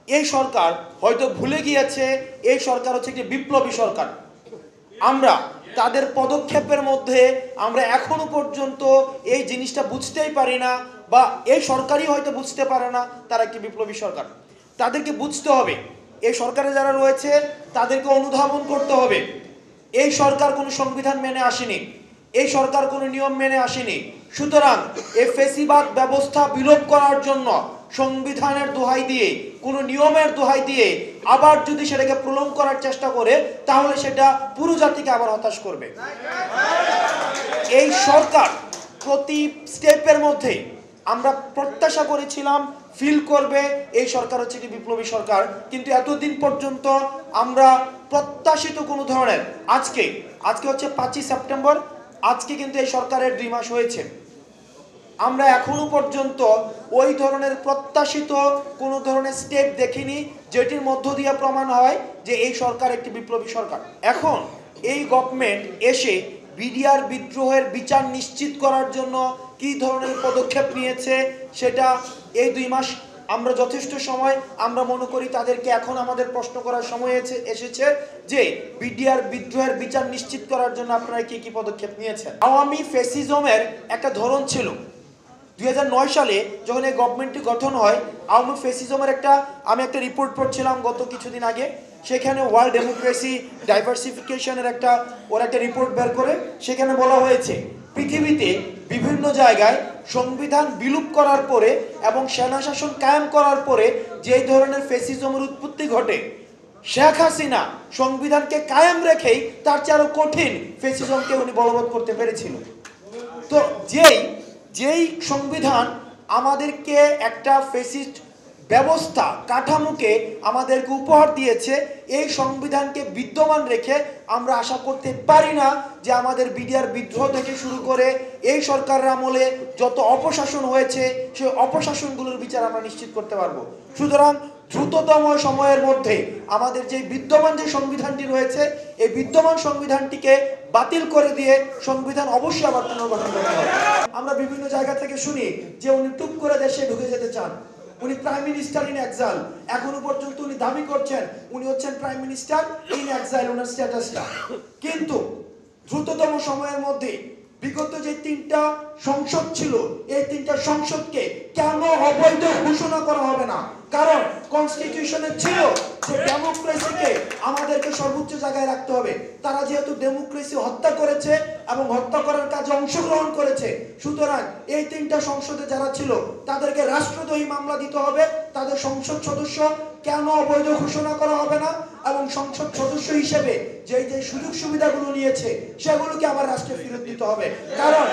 এই সরকার হয়তো ভুলে গিয়েছে এই সরকার হচ্ছে একটি বিপ্লবী সরকার। আমরা তাদের পদক্ষেপের মধ্যে আমরা এখনো পর্যন্ত এই জিনিসটা বুঝতেই পারি না, বা এই সরকারই হয়তো বুঝতে পারে না তারা একটি বিপ্লবী সরকার। তাদেরকে বুঝতে হবে, এই সরকারে যারা রয়েছে তাদেরকে অনুধাবন করতে হবে। এই সরকার কোনো সংবিধান মেনে আসেনি, এই সরকার কোনো নিয়ম মেনে আসেনি। সুতরাং এই ফ্যাসিবাদ ব্যবস্থা বিলোপ করার জন্য সংবিধানের দোহাই দিয়ে, কোনো নিয়মের দোহাই দিয়ে আবার যদি সেটাকে প্রলং করার চেষ্টা করে, তাহলে সেটা পুরো জাতিকে আবার হতাশ করবে। এই সরকার প্রতি স্টেপের মধ্যে আমরা প্রত্যাশা করেছিলাম ফিল করবে এই সরকার হচ্ছে একটি বিপ্লবী সরকার, কিন্তু এতদিন পর্যন্ত আমরা প্রত্যাশিত কোনো ধরনের, আজকে হচ্ছে 5ই সেপ্টেম্বর, আজকে কিন্তু এই সরকারের 2 মাস হয়েছে, আমরা এখনো পর্যন্ত ওই ধরনের প্রত্যাশিত কোনো ধরনের স্টেপ দেখিনি যেটির মধ্য দিয়ে প্রমাণ হয় যে এই সরকার একটি বিপ্লবী সরকার। এখন এই গভর্নমেন্ট এসে বিডিআর বিদ্রোহের বিচার নিশ্চিত করার জন্য কি ধরনের পদক্ষেপ নিয়েছে সেটা এই 2 মাস আমরা যথেষ্ট সময়, আমরা মনে করি তাদেরকে এখন আমাদের প্রশ্ন করার সময় এসেছে যে বিডিআর বিদ্রোহের বিচার নিশ্চিত করার জন্য আপনারা কি কি পদক্ষেপ নিয়েছেন। আওয়ামী ফ্যাসিজমের একটা ধরন ছিল। 2009 সালে যখন এই গভর্নমেন্টটি গঠন হয়, আওয়ামী ফ্যাসিজমের আমি একটা রিপোর্ট পড়ছিলাম গত কিছুদিন আগে, সেখানে ওয়ার্ল্ড ডেমোক্রেসি ডাইভার্সিফিকেশনের একটা রিপোর্ট বের করে সেখানে বলা হয়েছে পৃথিবীতে বিভিন্ন জায়গায় সংবিধান বিলুপ করার পরে এবং সেনা শাসন কায়েম করার পরে যেই ধরনের ফ্যাসিজমের উৎপত্তি ঘটে, শেখ হাসিনা সংবিধানকে কায়েম রেখেই তার চেয়ে আরো কঠিন ফ্যাসিজমকে উনি বলবৎ করতে পেরেছিল। তো যেই সংবিধান আমাদেরকে একটা ফ্যাসিস্ট ব্যবস্থা কাঠামোকে আমাদেরকে উপহার দিয়েছে, এই সংবিধানকে বিদ্যমান রেখে আমরা আশা করতে পারি না যে আমাদের বিডিআর বিদ্রোহ থেকে শুরু করে এই সরকারের আমলে যত অপশাসন হয়েছে সেই অপশাসনগুলোর বিচার আমরা নিশ্চিত করতে পারবো। সুতরাং দ্রুততম সময়ের মধ্যে আমাদের যে বিদ্যমান যে সংবিধানটি রয়েছে, এই বিদ্যমান সংবিধানটিকে বাতিল করে দিয়ে সংবিধান অবশ্যই আবার পুনর্গঠন করতে হবে। আমরা বিভিন্ন জায়গা থেকে শুনি যে উনি টুক করে দেশে ঢুকে যেতে চান, উনি প্রাইম মিনিস্টার ইন এক্সাইল। এখনো পর্যন্ত উনি দাবি করছেন উনি হচ্ছেন প্রাইম মিনিস্টার ইন এক্সাইল, ওনার স্ট্যাটাসটা। কিন্তু দ্রুততম সময়ের মধ্যে বিগত যে 3টা সংসদ ছিল, এই 3টা সংসদকে কেন অবৈধ ঘোষণা করা হবে না? কারণ কনস্টিটিউশনে ছিল যে ডেমোক্রেসিকে আমাদেরকে সর্বোচ্চ জায়গায় রাখতে হবে। তারা যেহেতু ডেমোক্রেসি হত্যা করেছে এবং হত্যা করার কাজে অংশগ্রহণ করেছে, সুতরাং এই 3টা সংসদে যারা ছিল তাদেরকে রাষ্ট্রদ্রোহী মামলা দিতে হবে। তাদের সংসদ সদস্য কেন অবৈধ ঘোষণা করা হবে না? এবং সংসদ সদস্য হিসেবে যে সুযোগ সুবিধাগুলো নিয়েছে সেগুলোকে আবার রাষ্ট্রে ফেরত দিতে হবে। কারণ